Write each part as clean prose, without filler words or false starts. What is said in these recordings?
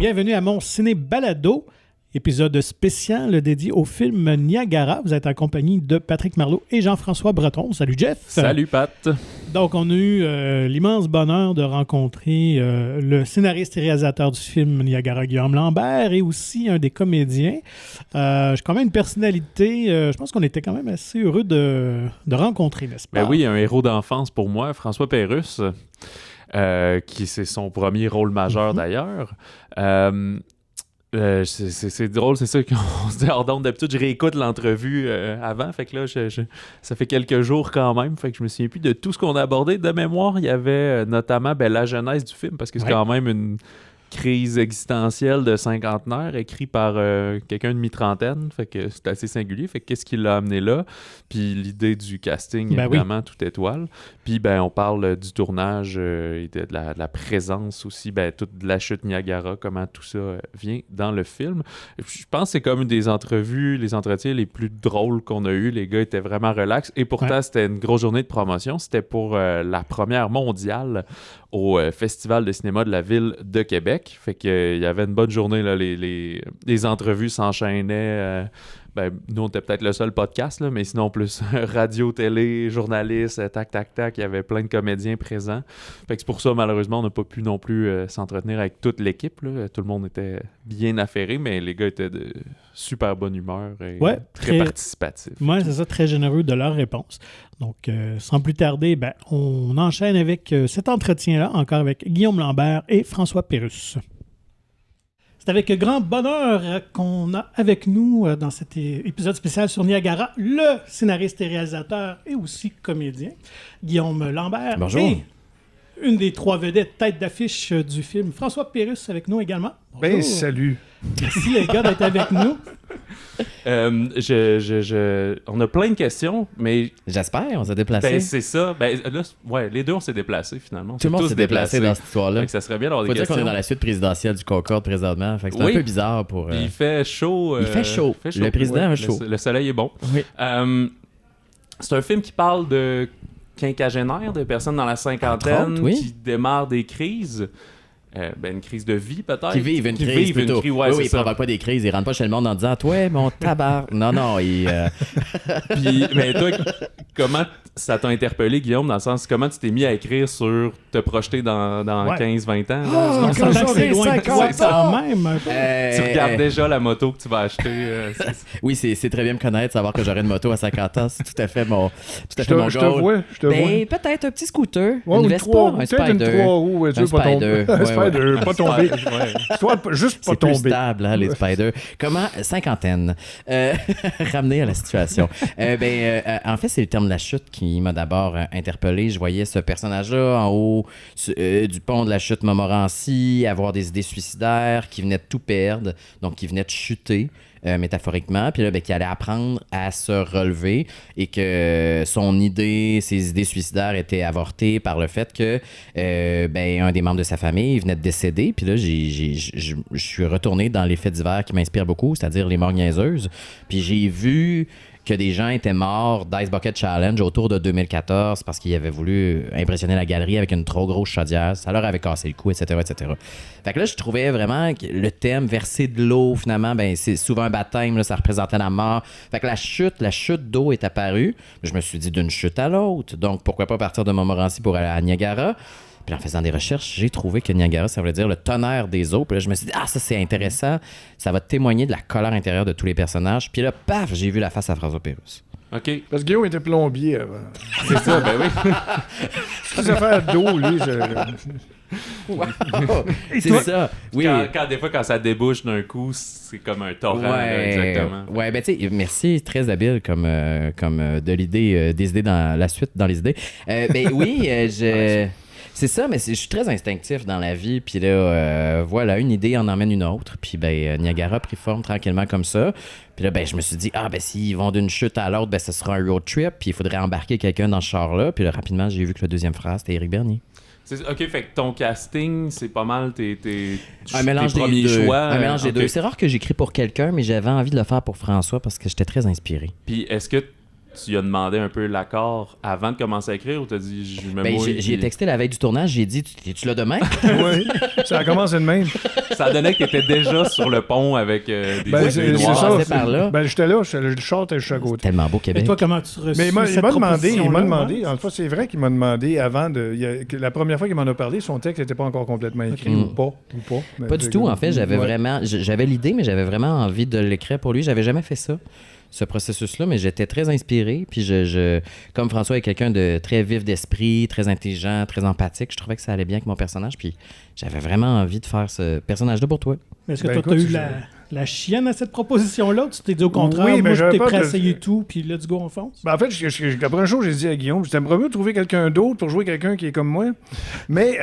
bienvenue à mon Ciné Balado, épisode spécial dédié au film Niagara. Vous êtes en compagnie de Patrick Marleau et Jean-François Breton. Salut Jeff. Salut Pat. Donc on a eu l'immense bonheur de rencontrer le scénariste et réalisateur du film Niagara, Guillaume Lambert, et aussi un des comédiens. J'ai quand même une personnalité, je pense qu'on était quand même assez heureux de rencontrer, n'est-ce pas? Ben oui, un héros d'enfance pour moi, François Pérusse. Qui c'est son premier rôle majeur d'ailleurs. C'est drôle, c'est ça qu'on se dit hors d'onde. D'habitude, je réécoute l'entrevue avant, fait que là, ça fait quelques jours quand même, fait que je me souviens plus de tout ce qu'on a abordé. De mémoire, il y avait notamment la genèse du film, parce que c'est quand même une crise existentielle de cinquantenaire écrit par quelqu'un de mi-trentaine, fait que c'est assez singulier. Fait que qu'est-ce qui l'a amené là? Puis l'idée du casting, évidemment, toute étoile. Puis on parle du tournage et de la présence aussi, toute de la chute Niagara, comment tout ça vient dans le film. Je pense que c'est comme une des entrevues, les entretiens les plus drôles qu'on a eu. Les gars étaient vraiment relax. Et pourtant, c'était une grosse journée de promotion. C'était pour la première mondiale au Festival de cinéma de la ville de Québec. Fait qu'il y avait une bonne journée, là, les entrevues s'enchaînaient. Nous, on était peut-être le seul podcast, là, mais sinon, plus radio, télé, journalistes, tac, il y avait plein de comédiens présents. Fait que c'est pour ça, malheureusement, on n'a pas pu non plus s'entretenir avec toute l'équipe, là. Tout le monde était bien affairé, mais les gars étaient de super bonne humeur et très participatifs. Oui, c'est ça, très généreux de leur réponse. Donc, sans plus tarder, on enchaîne avec cet entretien-là, encore avec Guillaume Lambert et François Pérusse. C'est avec grand bonheur qu'on a avec nous dans cet épisode spécial sur Niagara le scénariste et réalisateur et aussi comédien, Guillaume Lambert. Bonjour. Et une des trois vedettes tête d'affiche du film, François Pérusse, avec nous également. Bonjour. Salut. Merci les gars d'être avec nous. On a plein de questions, mais... J'espère, on s'est déplacé. C'est ça. Là, les deux, on s'est déplacés finalement. Tout le monde s'est déplacé dans cette histoire-là. Ça serait bien d'avoir des questions. Faut dire qu'on est dans la suite présidentielle du Concorde présentement. Fait que c'est un peu bizarre pour... Il fait chaud. Il fait chaud. Le président a chaud. Le soleil est bon. Oui. C'est un film qui parle de quinquagénaires, de personnes dans la cinquantaine qui démarrent des crises. Une crise de vie, peut-être. Qui vivent une crise, plutôt. Ils ne provoquent pas des crises. Ils rentrent pas chez le monde en disant « Toi, mon tabac! » Non, ils... mais toi, comment ça t'a interpellé, Guillaume, dans le sens, comment tu t'es mis à écrire sur te projeter dans 15-20 ans? On s'entend que c'est loin de toi, quand même. Tu regardes déjà la moto que tu vas acheter. Oui, c'est très bien me connaître, savoir que j'aurai une moto à 50 ans. C'est tout à fait mon goal. Je te vois. Peut-être un petit scooter, une Vespa, un Spider. Peut-être une 3 roues, un Spider. Pas tomber. Soit juste pas tomber. C'est plus stable, les spiders. Comment? Cinquantaine. Ramener à la situation. En fait, c'est le terme de la chute qui m'a d'abord interpellé. Je voyais ce personnage-là en haut du pont de la chute Montmorency, avoir des idées suicidaires, qui venait de tout perdre, donc qui venait de chuter. Métaphoriquement, puis là, qui allait apprendre à se relever et que ses idées suicidaires étaient avortées par le fait que un des membres de sa famille venait de décéder. Puis là, je suis retourné dans les faits divers qui m'inspirent beaucoup, c'est-à-dire les morts niaiseuses. Puis j'ai vu que des gens étaient morts d'Ice Bucket Challenge autour de 2014 parce qu'ils avaient voulu impressionner la galerie avec une trop grosse chaudière. Ça leur avait cassé le cou, etc., etc. Fait que là, je trouvais vraiment que le thème verser de l'eau, finalement, c'est souvent un baptême, là, ça représentait la mort. Fait que la chute d'eau est apparue. Je me suis dit d'une chute à l'autre. Donc, pourquoi pas partir de Montmorency pour aller à Niagara? Puis en faisant des recherches, j'ai trouvé que Niagara, ça voulait dire le tonnerre des eaux. Puis là, je me suis dit, ça c'est intéressant. Ça va témoigger de la colère intérieure de tous les personnages. Puis là, paf, j'ai vu la face à François Pérusse. OK. Parce que Guillaume était plombier avant. C'est ça, oui. Ses affaires d'eau, lui, Wow. C'est ça. Oui. Des fois, quand ça débouche d'un coup, c'est comme un torrent. Là, exactement. Ouais, tu sais, merci, très habile comme de l'idée, des idées dans la suite, dans les idées. Oui, c'est ça, mais je suis très instinctif dans la vie. Puis là, voilà, une idée en emmène une autre. Puis Niagara a pris forme tranquillement comme ça. Puis là, je me suis dit, s'ils vont d'une chute à l'autre, ce sera un road trip. Puis il faudrait embarquer quelqu'un dans ce char-là. Puis là, rapidement, j'ai vu que le deuxième frère, c'était Éric Bernier. OK, fait que ton casting, c'est pas mal tes mélange tes premiers des deux. choix. Un mélange des deux. C'est rare que j'écris pour quelqu'un, mais j'avais envie de le faire pour François parce que j'étais très inspiré. Puis est-ce que tu lui as demandé un peu l'accord avant de commencer à écrire ou t'as dit je me Ben, mouille? j'ai texté la veille du tournage, j'ai dit tu l'as demain? Oui, ça a commencé de même. Ça donnait que t'étais déjà sur le pont avec des Ben, yeux c'est noirs. ça. Passé par là. Ben, j'étais là, le short était juste à côté. Tellement beau Et Québec. toi, comment tu reçus Mais il m'a cette demandé, proposition-là, en fait, c'est vrai qu'il m'a demandé avant que la première fois qu'il m'en a parlé, son texte n'était pas encore complètement écrit Ok. ou pas. Mais Pas du tout, en fait. J'avais Ouais. vraiment... J'avais l'idée, mais j'avais vraiment envie de l'écrire pour lui. J'avais jamais fait ça, ce processus-là, mais j'étais très inspiré. Puis comme François est quelqu'un de très vif d'esprit, très intelligent, très empathique, je trouvais que ça allait bien avec mon personnage. Puis j'avais vraiment envie de faire ce personnage-là pour toi. Est-ce que Ben, toi, tu as écoute, eu la chienne à cette proposition-là ou tu t'es dit au contraire, Oui, mais moi, je j'avais t'ai pas prêt à de- essayer tout, puis let's go, on fonce? Ben, en fait, la première chose que j'ai dit à Guillaume, j'aimerais mieux trouver quelqu'un d'autre pour jouer quelqu'un qui est comme moi. Mais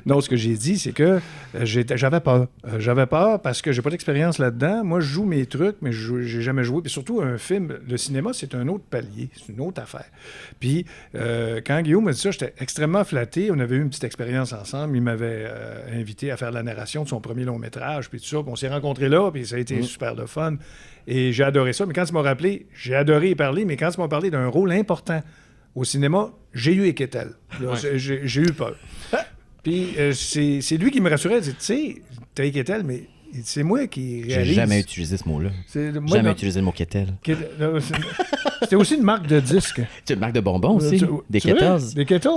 non, ce que j'ai dit, c'est que j'avais peur. J'avais peur parce que j'ai pas d'expérience là-dedans. Moi, je joue mes trucs, mais j'ai jamais joué. Puis surtout, un film, le cinéma, c'est un autre palier. C'est une autre affaire. Puis quand Guillaume m'a dit ça, j'étais extrêmement flatté. On avait eu une petite expérience ensemble. Il m'avait invité à faire la narration de son premier long-métrage, puis tout ça. Puis on s'est rencontrés là, puis ça a été super de fun. Et j'ai adoré ça. Mais quand tu m'as rappelé, j'ai adoré y parler, mais quand tu m'as parlé d'un rôle important au cinéma, j'ai eu Équetel. Là, j'ai eu peur. Puis c'est lui qui me rassurait. Il dit, tu sais, t'as Équetel, mais c'est moi qui J'ai réalise. jamais utilisé ce mot-là. Moi, Jamais non. utilisé le mot Kettle. C'était aussi une marque de disque. Tu une marque de bonbons aussi? Des C'est vrai? Kettles? Des Kettles?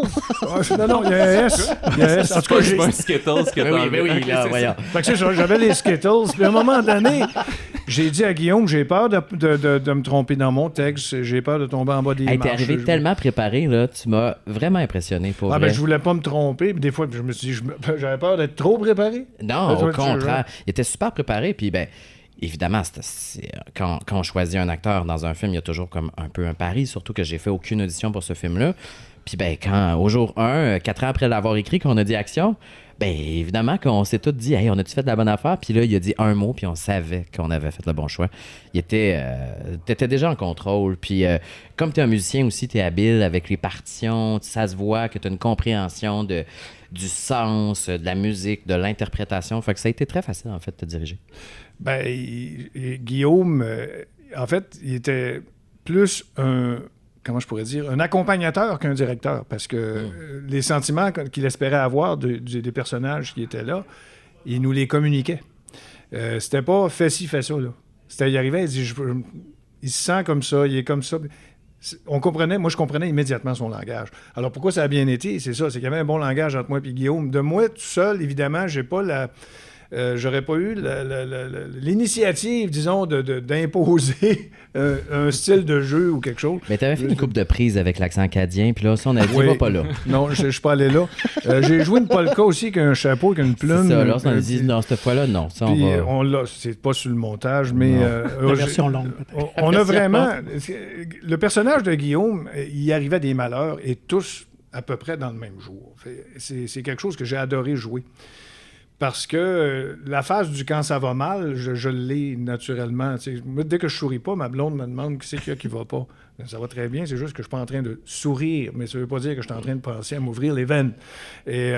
Non, il y a un S. Il y a un S. En tout cas, C'est pas un Skittles que Ben t'as oui, ben enlevé. oui, Ok, là, c'est voyons. Fait que c'est ça, j'avais les Skittles. Puis à un moment donné, j'ai dit à Guillaume, j'ai peur de me tromper dans mon texte. J'ai peur de tomber en bas des Hey, t'es marches. arrivé tellement préparé, là. Tu m'as vraiment impressionné, pour Ah, vrai. ben, je voulais pas me tromper. Puis des fois, je me suis dit, j'avais peur d'être trop préparé. Non, Tu au vois, contraire. Il était super préparé, puis ben évidemment, quand on choisit un acteur dans un film, il y a toujours comme un peu un pari, surtout que j'ai fait aucune audition pour ce film-là. Puis ben quand, au jour 1, 4 ans après l'avoir écrit, qu'on a dit action, ben évidemment qu'on s'est tous dit, hey, on a-tu fait de la bonne affaire? Puis là, il a dit un mot, puis on savait qu'on avait fait le bon choix. T'étais déjà en contrôle. Puis comme t'es un musicien aussi, t'es habile avec les partitions, ça se voit que t'as une compréhension du sens, de la musique, de l'interprétation. Fait que ça a été très facile, en fait, de te diriger. Ben, Guillaume, en fait, il était plus comment je pourrais dire, un accompagnateur qu'un directeur, parce que les sentiments qu'il espérait avoir des personnages qui étaient là, il nous les communiquait. C'était pas « fais ci, fais ça », là. C'était, il arrivait, il dit « il se sent comme ça, il est comme ça ». Moi, je comprenais immédiatement son langage. Alors, pourquoi ça a bien été? C'est ça, c'est qu'il y avait un bon langage entre moi et Guillaume. De moi, tout seul, évidemment, j'ai pas j'aurais pas eu l'initiative, disons, d'imposer un style de jeu ou quelque chose. Mais t'avais fait une coupe de prise avec l'accent acadien, puis là, ça, on a dit, Oui. va pas là. Non, je suis pas allé là. J'ai joué une polka aussi, avec un chapeau, avec une plume. C'est ça, là, on a dit, non, cette fois-là, non. Ça, Puis, on va... c'est pas sur le montage, mais... La version longue, peut-être. On a vraiment... Le personnage de Guillaume, il arrivait des malheurs, et tous à peu près dans le même jour. C'est quelque chose que j'ai adoré jouer. Parce que la phase du quand ça va mal, je l'ai naturellement. Moi, dès que je souris pas, ma blonde me demande qui c'est qu'il y a qui va pas. Ça va très bien, c'est juste que je suis pas en train de sourire, mais ça veut pas dire que je suis en train de penser à m'ouvrir les veines. Et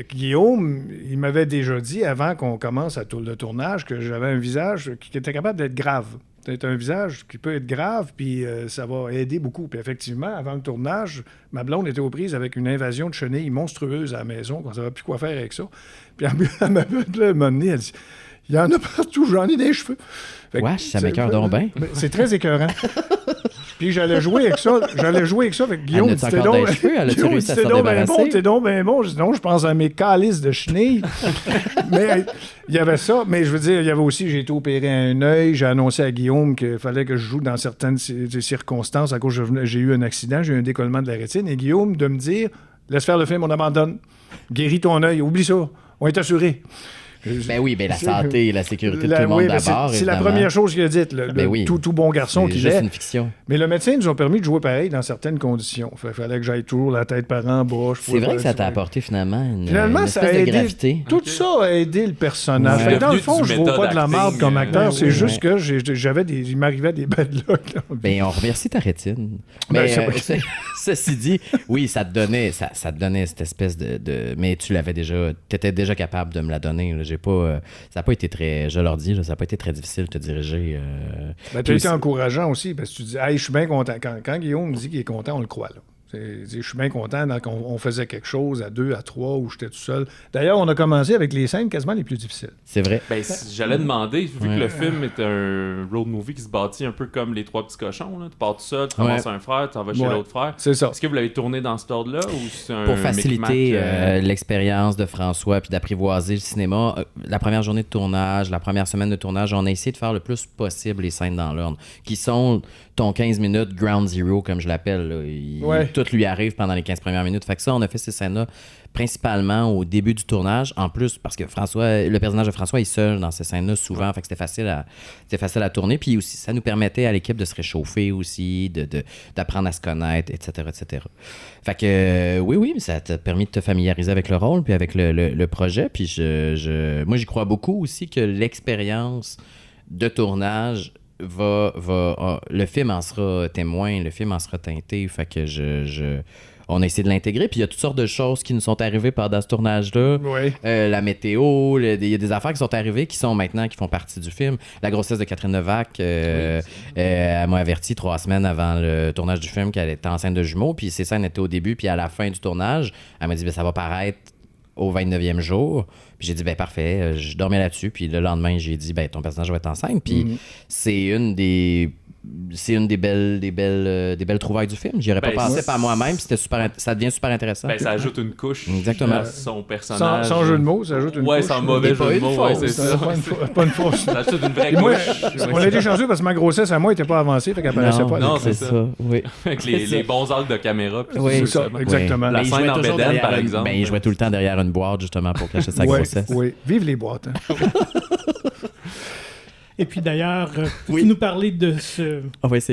Guillaume, il m'avait déjà dit, avant qu'on commence le tournage, que j'avais un visage qui était capable d'être grave. C'est un visage qui peut être grave, puis ça va aider beaucoup. Puis effectivement, avant le tournage, ma blonde était aux prises avec une invasion de chenilles monstrueuse à la maison, qu'on ne savait plus quoi faire avec ça. Puis elle m'a donné, elle dit « Il y en a partout, j'en ai des cheveux. » Wesh, ça m'écoeure donc bien. C'est très écœurant. Puis j'allais jouer avec ça avec Guillaume. Elle a-tu encore des cheveux? Elle a-tu réussi à s'en débarrasser? T'es donc ben bon. Je dis non, je pense à mes calices de chenilles. Mais il y avait ça. Mais je veux dire, il y avait aussi, j'ai été opéré à un œil. J'ai annoncé à Guillaume qu'il fallait que je joue dans certaines circonstances à cause j'ai eu un accident, j'ai eu un décollement de la rétine. Et Guillaume de me dire, laisse faire le film, on abandonne. Guéris ton œil, oublie ça. On est assuré. Ben oui, ben la santé et la sécurité de tout le monde d'abord. C'est la première chose qu'il a dite, oui. tout bon garçon C'est qu'il juste est. une fiction. Mais le médecin nous a permis de jouer pareil dans certaines conditions. Il fallait que j'aille toujours la tête par en bas. C'est vrai que ça t'a apporté finalement une ça a espèce de aidé, gravité. tout ça a aidé le personnage. Ouais. Fait que dans le Devenu fond, du je ne vaux pas de la méthode marde comme acting, acteur. C'est ouais. juste que il m'arrivait des bad luck. Là. Ben, on remercie ta rétine. Ben, Mais c'est vrai. ceci dit, oui, ça te donnait cette espèce de... Mais tu l'avais déjà... T'étais déjà capable de me la donner. Là. j'ai pas, ça n'a pas été très, je leur dis, là, ça n'a pas été très difficile de te diriger. Tu as été encourageant aussi, parce que tu dis, hey, je suis bien content. Quand Guillaume me dit qu'il est content, on le croit, là. Je suis bien content qu'on faisait quelque chose à 2, à 3, où j'étais tout seul. D'ailleurs, on a commencé avec les scènes quasiment les plus difficiles. C'est vrai. Ben, j'allais demander, vu que le film est un road movie qui se bâtit un peu comme Les Trois Petits Cochons, là. Tu pars tout seul, tu ramasses un frère, tu en vas chez l'autre frère. C'est ça. Est-ce que vous l'avez tourné dans cet ordre-là ou c'est un Pour faciliter micmac, l'expérience de François puis d'apprivoiser le cinéma, la première journée de tournage, la première semaine de tournage, on a essayé de faire le plus possible les scènes dans l'ordre, qui sont ton 15 minutes ground zero, comme je l'appelle. Là. Tout lui arrive pendant les 15 premières minutes. Fait que ça, on a fait ces scènes-là principalement au début du tournage. En plus, parce que le personnage de François est seul dans ces scènes-là souvent. Fait que c'était facile à tourner. Puis aussi, ça nous permettait à l'équipe de se réchauffer aussi, d'apprendre à se connaître, etc., etc. Fait que oui, ça t'a permis de te familiariser avec le rôle puis avec le projet. Puis moi, j'y crois beaucoup aussi que l'expérience de tournage le film en sera témoin, le film en sera teinté. Fait que on a essayé de l'intégrer. Puis il y a toutes sortes de choses qui nous sont arrivées pendant ce tournage-là. Oui. La météo, il y a des affaires qui sont arrivées qui font partie du film. La grossesse de Catherine Levac, elle m'a averti 3 semaines avant le tournage du film qu'elle était enceinte de jumeaux. Puis ces scènes étaient au début, puis à la fin du tournage, elle m'a dit ça va paraître au 29e jour. Puis j'ai dit, parfait, je dormais là-dessus. Puis le lendemain, j'ai dit, ton personnage va être enceinte. Puis c'est une des belles trouvailles du film. J'y aurais pas pensé par moi-même. Puis ça devient super intéressant. Ça ajoute une couche Exactement. à son personnage. Sans jeu de mots, ça ajoute une couche. Ouais, sans mauvais jeu de mots. C'est ça. Pas une fausse. Ça ajoute une vraie Moi, couche. on a été chanceux parce que ma grossesse à moi n'était pas avancée, fait qu'elle apparaissait pas. Non, c'est ça. Oui. Avec les bons angles de caméra. Oui, c'est ça, exactement. La scène en bédaine, par exemple. Il jouait tout le temps derrière une boîte, justement, pour cacher sa grossesse. Oui, vive les boîtes. Hein. Et puis d'ailleurs, peux-tu nous parler de ce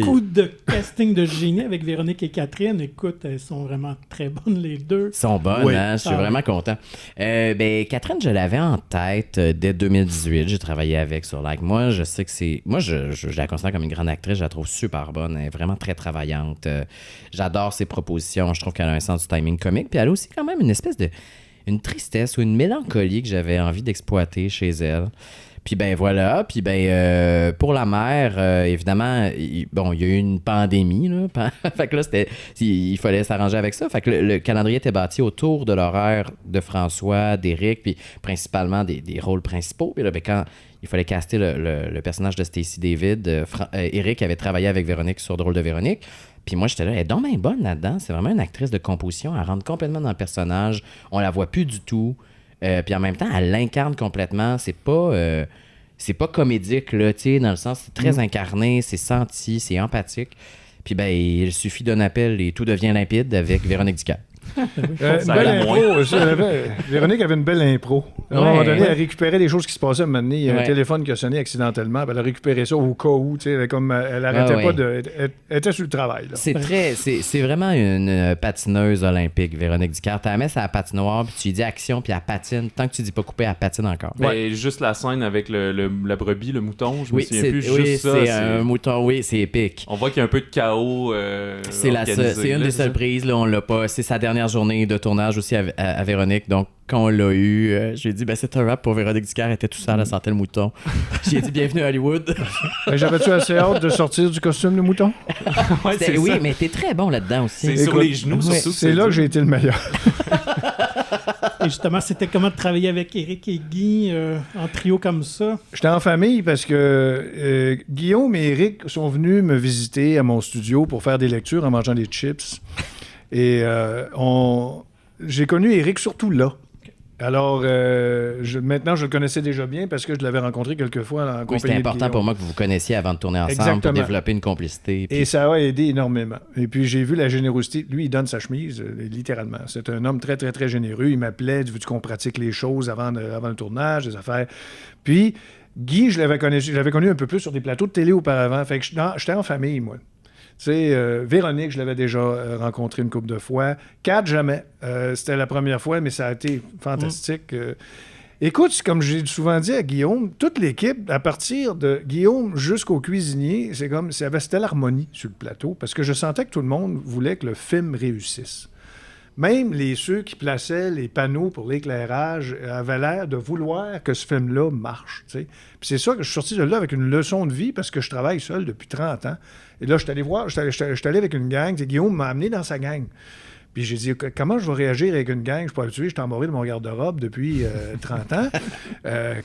coup de casting de génie avec Véronique et Catherine? Écoute, elles sont vraiment très bonnes les deux. Elles sont bonnes, hein? Je suis vraiment content. Catherine, je l'avais en tête dès 2018. J'ai travaillé avec sur Like. Moi, je sais que c'est... Moi, je la considère comme une grande actrice. Je la trouve super bonne. Elle est vraiment très travaillante. J'adore ses propositions. Je trouve qu'elle a un sens du timing comique. Puis elle a aussi quand même une espèce de... une tristesse ou une mélancolie que j'avais envie d'exploiter chez elle. Puis voilà, puis pour la mère, évidemment, il y a eu une pandémie, là. Fait que là, il fallait s'arranger avec ça. Fait que le calendrier était bâti autour de l'horaire de François, d'Éric, puis principalement des rôles principaux. Puis là, quand il fallait caster le personnage de Stacey David, Éric avait travaillé avec Véronique sur le rôle de Véronique. Puis moi, j'étais là, elle est donc bien bonne là-dedans. C'est vraiment une actrice de composition. Elle rentre complètement dans le personnage. On la voit plus du tout. Puis en même temps, elle l'incarne complètement. C'est pas comédique, là, tu sais, dans le sens, c'est très incarné, c'est senti, c'est empathique. Puis il suffit d'un appel et tout devient limpide avec Véronique Ducap. Véronique avait une belle impro. À un moment donné, elle récupérait des choses qui se passaient. À un moment donné, il y a un téléphone qui a sonné accidentellement. Elle a récupéré ça au cas où. Elle arrêtait pas de... Elle était sur le travail. Là. C'est vraiment une patineuse olympique, Véronique Ducap. Tu la mets sur la patinoire, puis tu lui dis action, puis elle patine. Tant que tu dis pas couper, elle patine encore. Juste la scène avec la brebis, le mouton, je me souviens plus. C'est un mouton, c'est épique. On voit qu'il y a un peu de chaos. C'est une des seules prises, là, on l'a pas. C'est sa dernière journée de tournage aussi à Véronique. Donc, quand on l'a eu, j'ai dit, c'est un rap pour Véronique Ducap. Elle était tout seul, elle sentait le mouton. J'ai dit, bienvenue à Hollywood. J'avais-tu assez hâte de sortir du costume de mouton? Oui, mais t'es très bon là-dedans aussi. C'est sur les genoux, surtout. C'est là que j'ai été le meilleur. Et justement, c'était comment de travailler avec Éric et Guy en trio comme ça? J'étais en famille parce que Guillaume et Éric sont venus me visiter à mon studio pour faire des lectures en mangeant des chips. Et j'ai connu Éric surtout là. Alors, maintenant, je le connaissais déjà bien parce que je l'avais rencontré quelques fois en compagnie de c'était important pour moi que vous vous connaissiez avant de tourner ensemble pour développer une complicité. Et ça a aidé énormément. Et puis, j'ai vu la générosité. Lui, il donne sa chemise, littéralement. C'est un homme très, très, très généreux. Il m'appelait, veux-tu qu'on pratique les choses avant le tournage, les affaires. Puis, Guy, je l'avais connu un peu plus sur des plateaux de télé auparavant. Fait que j'étais en famille, moi. Tu sais, Véronique, je l'avais déjà rencontrée une couple de fois. Kat, jamais. C'était la première fois, mais ça a été fantastique. Écoute, comme j'ai souvent dit à Guillaume, toute l'équipe, à partir de Guillaume jusqu'au cuisinier, c'était l'harmonie sur le plateau, parce que je sentais que tout le monde voulait que le film réussisse. Même ceux qui plaçaient les panneaux pour l'éclairage avaient l'air de vouloir que ce film-là marche. Tu sais. Puis c'est ça que je suis sorti de là avec une leçon de vie parce que je travaille seul depuis 30 ans. Et là, je suis allé avec une gang. Guillaume m'a amené dans sa gang. Puis j'ai dit, comment je vais réagir avec une gang? Je ne suis pas habitué, je suis emmoré de mon garde-robe depuis 30 ans.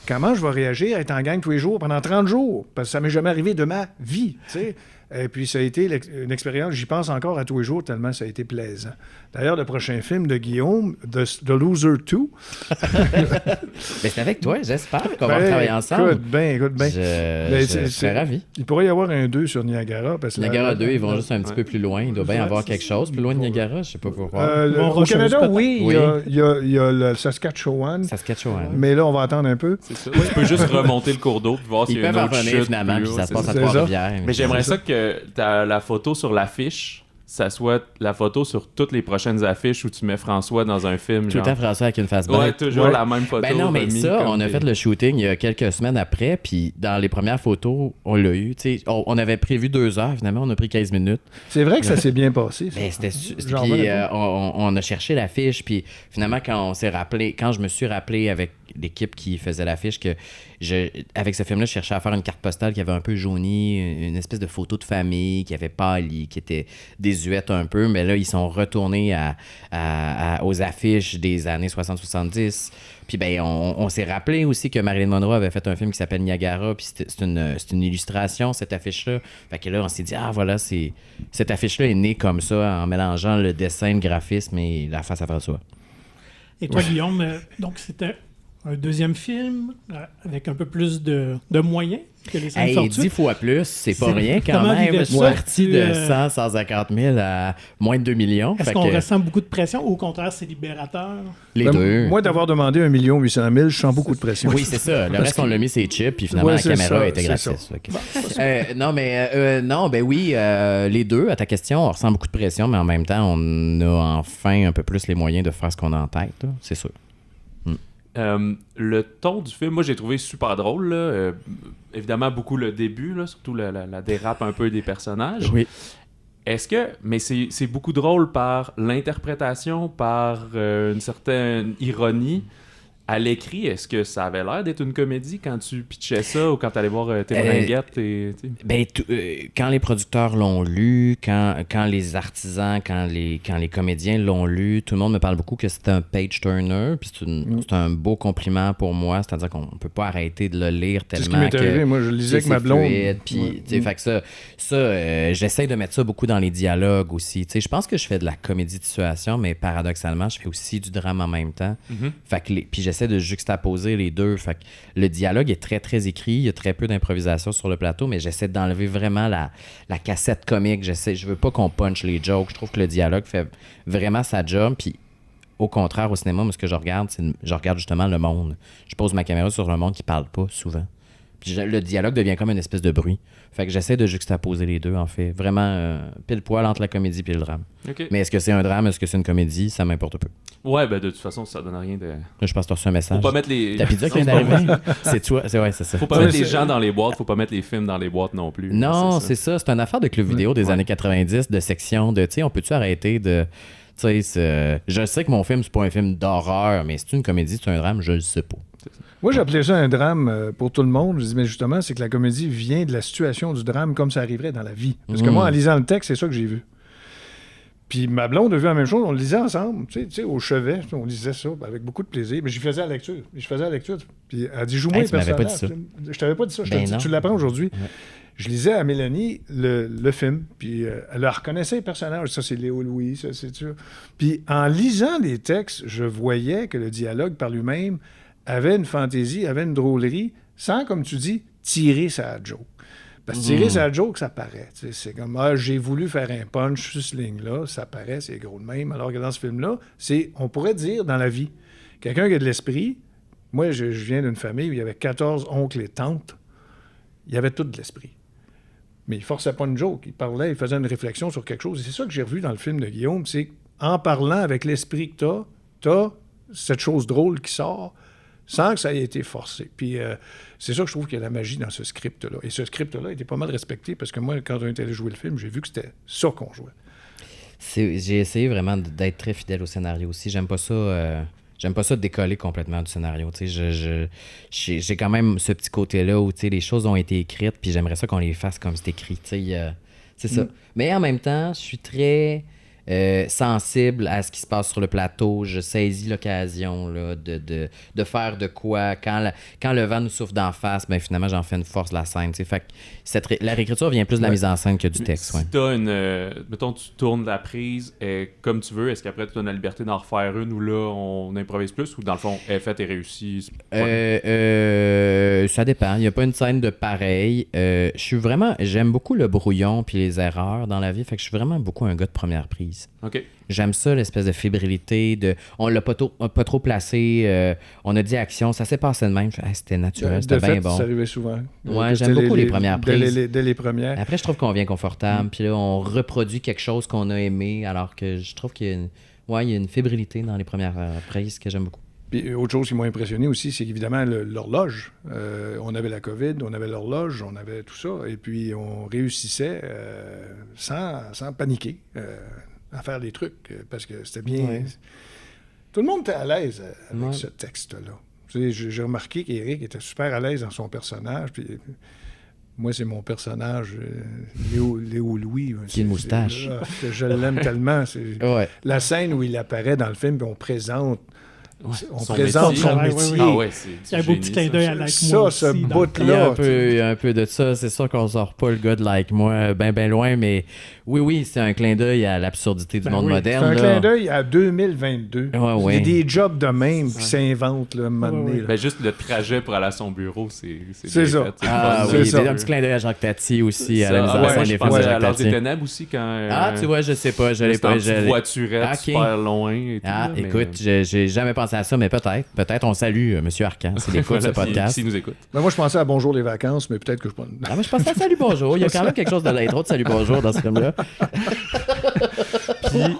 Comment je vais réagir à être en gang tous les jours pendant 30 jours? Parce que ça ne m'est jamais arrivé de ma vie, tu sais. Et puis ça a été une expérience, j'y pense encore à tous les jours, tellement ça a été plaisant. D'ailleurs, le prochain film de Guillaume, The Loser 2... Mais c'est avec toi, j'espère qu'on va travailler ensemble. Écoute bien. Je serais ravi. Il pourrait y avoir un 2 sur Niagara. Parce que Niagara 2, ils vont juste un petit peu plus loin. Il doit bien y avoir quelque chose plus loin de Niagara, je ne sais pas pourquoi. Au Canada, oui, il y a le Saskatchewan. Mais là, on va attendre un peu. C'est ça. Tu peux juste remonter le cours d'eau et voir s'il y a une autre chute. Finalement, puis ça se passe à Trois-Rivières. Mais j'aimerais ça que la photo sur l'affiche, ça soit la photo sur toutes les prochaines affiches où tu mets François dans un film. Tout le temps François avec une face bête. Ouais, toujours la même photo. Ben non, mais ça, on a fait le shooting il y a quelques semaines après, puis dans les premières photos, on l'a eu. On avait prévu 2 heures, finalement, on a pris 15 minutes. C'est vrai que ça s'est bien passé. Ben, puis on a cherché l'affiche, puis finalement, quand je me suis rappelé avec l'équipe qui faisait l'affiche que avec ce film-là, je cherchais à faire une carte postale qui avait un peu jauni, une espèce de photo de famille qui avait pâli, qui était désuète un peu, mais là, ils sont retournés aux affiches des années 60-70. Puis ben, on s'est rappelé aussi que Marilyn Monroe avait fait un film qui s'appelle Niagara, puis c'est une illustration, cette affiche-là. Fait que là, on s'est dit, voilà, cette affiche-là est née comme ça, en mélangeant le dessin, le graphisme et la face à François. Et toi, Guillaume, donc c'était un deuxième film avec un peu plus de moyens que les 5 fortunes. 10 fois plus, c'est pas rien quand même. Je suis parti de 150 000 à moins de 2 millions. Est-ce qu'on ressent beaucoup de pression ou au contraire, c'est libérateur? Les deux. Moi, d'avoir demandé 1 800 000, je sens beaucoup de pression. Oui, c'est ça. Le reste, on l'a mis ses chips, puis finalement, la caméra était gratis. Les deux, à ta question, on ressent beaucoup de pression, mais en même temps, on a enfin un peu plus les moyens de faire ce qu'on a en tête, là, c'est sûr. Le ton du film, moi j'ai trouvé super drôle là. Évidemment beaucoup le début là, surtout la dérape un peu des personnages. Oui. Mais c'est beaucoup drôle par l'interprétation, par une certaine ironie. À l'écrit, est-ce que ça avait l'air d'être une comédie quand tu pitchais ça ou quand tu allais voir tes ringuettes? Quand les producteurs l'ont lu, quand les artisans, quand les comédiens l'ont lu, tout le monde me parle beaucoup que c'est un page-turner, puis c'est un beau compliment pour moi, c'est-à-dire qu'on ne peut pas arrêter de le lire tellement. C'est ce qui m'est arrivé, moi je le lisais avec ma blonde. Fait que ça j'essaie de mettre ça beaucoup dans les dialogues aussi. Je pense que je fais de la comédie de situation, mais paradoxalement, je fais aussi du drame en même temps. Fait que puis j'essaie de juxtaposer les deux. Fait que le dialogue est très, très écrit. Il y a très peu d'improvisation sur le plateau, mais j'essaie d'enlever vraiment la cassette comique. Je veux pas qu'on punch les jokes. Je trouve que le dialogue fait vraiment sa job. Puis au contraire, au cinéma, moi, ce que je regarde, je regarde justement le monde. Je pose ma caméra sur le monde qui parle pas souvent. Puis le dialogue devient comme une espèce de bruit. Fait que j'essaie de juxtaposer les deux, en fait. Vraiment pile poil entre la comédie et le drame. Okay. Mais est-ce que c'est un drame, est-ce que c'est une comédie? Ça m'importe peu. Ouais, ben de toute façon, ça donne rien de... Là, je pense que tu as reçu un message. Faut pas mettre les... Ta pizza qui vient d'arriver. C'est toi. C'est ça. Faut pas mettre les gens dans les boîtes, faut pas mettre les films dans les boîtes non plus. Non, c'est ça. C'est une affaire de club vidéo des années 90, de section de, tu sais, on peut-tu arrêter de... Tu sais, je sais que mon film, c'est pas un film d'horreur, mais c'est une comédie, c'est un drame, je le sais pas. Moi, j'appelais ça un drame pour tout le monde. Je dis, mais justement, c'est que la comédie vient de la situation du drame comme ça arriverait dans la vie. Parce que moi, en lisant le texte, c'est ça que j'ai vu. Puis ma blonde a vu la même chose. On le lisait ensemble, tu sais, au chevet. On lisait ça avec beaucoup de plaisir. Mais j'y faisais la lecture. Puis elle dit, joue-moi les personnages. Je t'avais pas dit ça. Tu l'apprends aujourd'hui. Ouais. Je lisais à Mélanie le film, puis elle reconnaissait les personnages. Ça, c'est Léo Louis, ça, c'est sûr. Puis en lisant les textes, je voyais que le dialogue par lui-même avait une fantaisie, avait une drôlerie, sans, comme tu dis, tirer sa joke. Parce que tirer sa joke, ça paraît. C'est comme, j'ai voulu faire un punch sur cette ligne-là, ça paraît, c'est gros de même. Alors que dans ce film-là, on pourrait dire dans la vie, quelqu'un qui a de l'esprit, moi, je viens d'une famille où il y avait 14 oncles et tantes, il y avait tout de l'esprit. Mais il forçait pas une joke, il parlait, il faisait une réflexion sur quelque chose. Et c'est ça que j'ai revu dans le film de Guillaume, c'est qu'en parlant avec l'esprit que t'as cette chose drôle qui sort, sans que ça ait été forcé. Puis c'est ça que je trouve qu'il y a la magie dans ce script-là. Et ce script-là était pas mal respecté parce que moi, quand on était allé jouer le film, j'ai vu que c'était ça qu'on jouait. J'ai essayé vraiment d'être très fidèle au scénario aussi. J'aime pas ça décoller complètement du scénario. Tu sais, j'ai quand même ce petit côté-là où, tu sais, les choses ont été écrites, puis j'aimerais ça qu'on les fasse comme c'est écrit. Tu sais, c'est ça. Mais en même temps, je suis très sensible à ce qui se passe sur le plateau. Je saisis l'occasion là, de faire de quoi. Quand le vent nous souffle d'en face, ben finalement, j'en fais une force de la scène. Tu sais. Fait que la réécriture vient plus de la mise en scène que du texte. Si t'as mettons, tu tournes la prise comme tu veux, est-ce qu'après tu donnes la liberté d'en refaire une ou là, on improvise plus ou dans le fond, elle est faite et réussie? Ça dépend. Il n'y a pas une scène de pareil. J'aime beaucoup le brouillon puis les erreurs dans la vie. Fait que je suis vraiment beaucoup un gars de première prise. OK. J'aime ça, l'espèce de fébrilité. On l'a pas trop placé. On a dit action. Ça s'est passé de même. C'était naturel. C'était bien bon. Ça arrivait souvent. Ouais, j'aime beaucoup les premières prises. Dès les premières. Après, je trouve qu'on vient confortable. Puis là, on reproduit quelque chose qu'on a aimé. Alors que je trouve qu'il y a une fébrilité dans les premières prises que j'aime beaucoup. Puis autre chose qui m'a impressionné aussi, c'est qu'évidemment, l'horloge. On avait la COVID, on avait l'horloge, on avait tout ça. Et puis, on réussissait sans paniquer à faire des trucs. Parce que c'était bien... Ouais. Tout le monde était à l'aise avec Ouais. ce texte-là. Tu sais, j'ai remarqué qu'Éric était super à l'aise dans son personnage. Puis, moi, c'est mon personnage, Léo Louis. Qui a une moustache. Je l'aime tellement. Ouais. La scène où il apparaît dans le film, puis on présente... Ouais, On son présente métier. son Ouais, métier. ouais, Ah ouais, c'est Il y a un beau petit clin d'œil à Like Ça, Moi ce aussi, dans le Il y a bout-là. un peu de ça. C'est sûr qu'on sort pas le gars de Like Moi ben loin, mais oui, c'est un clin d'œil à l'absurdité du monde oui. moderne. C'est un là. clin d'œil à 2022. Ouais. Il y a des jobs de même qui s'inventent, là, à un moment donné, là. Ben, juste le trajet pour aller à son bureau, c'est C'est bien ça. fait, Ah C'est oui, ça. il y a un petit clin d'œil à Jacques Tati aussi, à la mise Ça, en ouais, scène moi, des je films de pensais à Jacques l'Art des Tati. Ténèbres aussi quand... Ah, tu vois, je sais pas, je l'ai c'était en pas. petite voiturette Ok. super loin et tout. Ah, là, mais, écoute, j'ai jamais pensé à ça, mais peut-être on salue M. Arcan, s'il écoute voilà, ce podcast. s'il nous écoute. Ben, moi, je pensais à Bonjour les vacances, mais peut-être que je... Ah, moi, je pense à Salut Bonjour. Il y a quand même quelque chose de l'intro de Salut Bonjour dans ce film-là.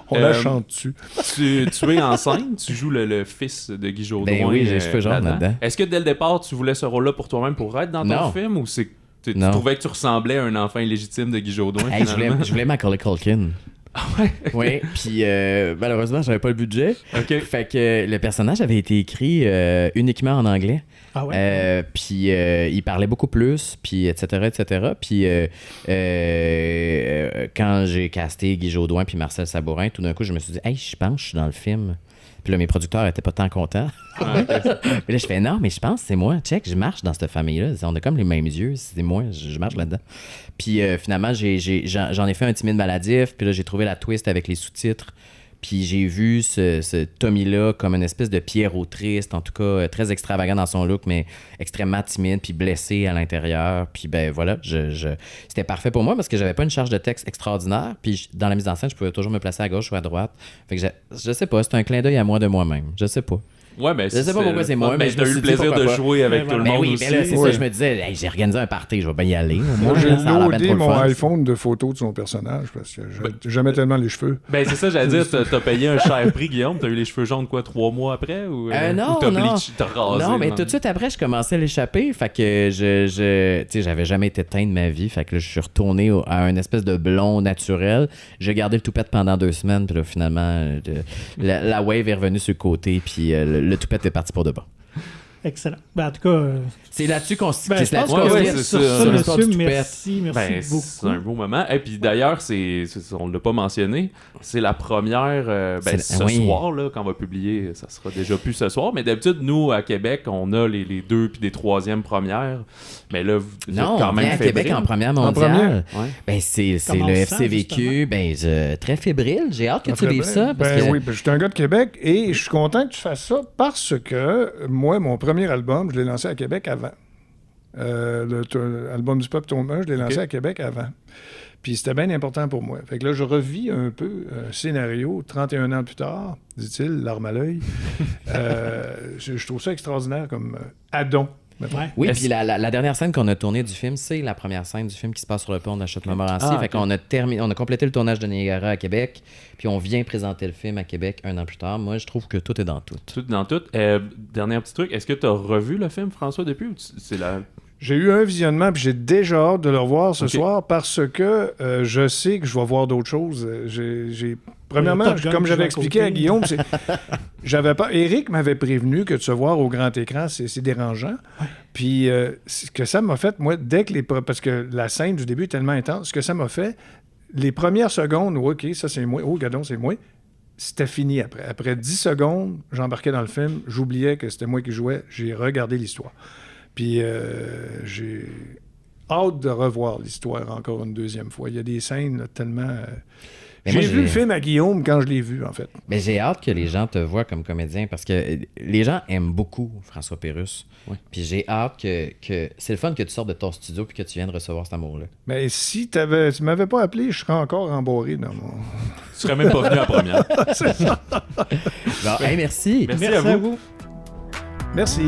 On la chante dessus. Tu es en scène, tu joues le fils de Guy Jodoin. Ben oui, j'ai les cheveux jaunes là-dedans. Est-ce que dès le départ, tu voulais ce rôle-là pour toi-même pour être dans ton Non. film ou c'est tu Non. trouvais que tu ressemblais à un enfant illégitime de Guy Jodoin Hey, finalement? je voulais Macaulay Culkin. Ah ouais? Oui, puis malheureusement, j'avais pas le budget. OK. Fait que le personnage avait été écrit uniquement en anglais. Ah ouais? Puis il parlait beaucoup plus, puis etc. Puis quand j'ai casté Guy Jodoin puis Marcel Sabourin, tout d'un coup, je me suis dit, hey, je pense que je suis dans le film. Puis là, mes producteurs étaient pas tant contents. Ah, Puis là, je fais, non, mais je pense que c'est moi. Check, je marche dans cette famille-là. On a comme les mêmes yeux. C'est moi, je marche là-dedans. Puis finalement, j'en ai fait un timide maladif. Puis là, j'ai trouvé la twist avec les sous-titres. Puis j'ai vu ce Tommy-là comme une espèce de Pierrot triste, en tout cas très extravagant dans son look, mais extrêmement timide, puis blessé à l'intérieur. Puis ben voilà, c'était parfait pour moi parce que j'avais pas une charge de texte extraordinaire. Puis dans la mise en scène, je pouvais toujours me placer à gauche ou à droite. Fait que je sais pas, c'est un clin d'œil à moi de moi-même. Je sais pas. Ouais, mais Je sais pas pourquoi c'est moi, mais je t'as me eu suis le dit plaisir pourquoi de pas. jouer avec Ben tout le Ben monde oui, aussi. ben là, c'est Oui. ça, je me disais, hey, j'ai organisé un party, je vais bien y aller. Au Moi, moins, j'ai ça a l'air bien loadé trop le mon fun. iPhone de photos de son personnage parce que j'aimais tellement les cheveux. Ben c'est ça, j'allais dire, t'as payé un cher prix, Guillaume. T'as eu les cheveux jaunes, quoi, 3 mois après? Ou Non, ou t'as non. t'as rasé? Non, mais tout de suite après, je commençais à l'échapper. Fait que tu sais, j'avais jamais été teint de ma vie. Fait que là, je suis retourné à un espèce de blond naturel. J'ai gardé le toupette pendant 2 semaines. Puis là, finalement, la wave est revenue sur le côté. Puis le toupette est parti pour de bon. Excellent. Ben, en tout cas, C'est là-dessus qu'on se ben, je pense ouais, qu'on ouais, se c'est laisse sur ça. ça, l'histoire du monsieur. toupette. Merci Ben, c'est beaucoup. un beau moment. Et puis d'ailleurs, on ne l'a pas mentionné, c'est la première ce oui. soir, là, quand on va publier, ça sera déjà plus ce soir. Mais d'habitude, nous, à Québec, on a les 2 puis des 3e premières. Mais là, vous êtes Non, quand on même vient à Québec fébrile. en première En mondiale. Ouais. Ben, c'est Comment le on se sent, FCVQ. Ben, très fébrile. J'ai hâte que tu lises ça. Parce Ben que... oui, ben, je suis un gars de Québec et je suis content que tu fasses ça parce que moi, mon premier album, je l'ai lancé à Québec avant. L'album du Peuple Tombe 1, je l'ai lancé à Québec avant. Puis c'était bien important pour moi. Fait que là, je revis un peu un scénario 31 ans plus tard, dit-il, larme à l'œil. Je trouve ça extraordinaire comme addon. mettons. Ouais. Oui, Est-ce- puis la dernière scène qu'on a tournée du film, c'est la première scène du film qui se passe sur le pont de la Chute-Montmorency. Ah, Fait ok. qu'on on a complété le tournage de Niagara à Québec, puis on vient présenter le film à Québec 1 an plus tard. Moi, je trouve que tout est dans tout. Tout dans tout. Dernier petit truc, est-ce que tu as revu le film, François, depuis ou c'est la... J'ai eu un visionnement, puis j'ai déjà hâte de le revoir ce Ok. soir parce que je sais que je vais voir d'autres choses. Premièrement, Top Gun comme qui j'avais joue à expliqué côté. à Guillaume, j'avais pas. Eric m'avait prévenu que de se voir au grand écran, c'est dérangeant. Puis ce que ça m'a fait, moi, parce que la scène du début est tellement intense, ce que ça m'a fait, les premières secondes, OK, ça c'est moi, oh, gadon, c'est moi. C'était fini après. Après 10 secondes, j'embarquais dans le film, j'oubliais que c'était moi qui jouais, j'ai regardé l'histoire. Puis j'ai hâte de revoir l'histoire encore une deuxième fois. Il y a des scènes là, tellement... Mais moi, j'ai vu le film à Guillaume quand je l'ai vu, en fait. Mais j'ai hâte que les gens te voient comme comédien parce que les gens aiment beaucoup François Pérusse. Oui. Puis j'ai hâte que... C'est le fun que tu sortes de ton studio puis que tu viennes recevoir cet amour-là. Mais si tu m'avais pas appelé, je serais encore embarré dans mon... Tu serais même pas venu à première. Bon, hey, merci. Merci à vous. Merci.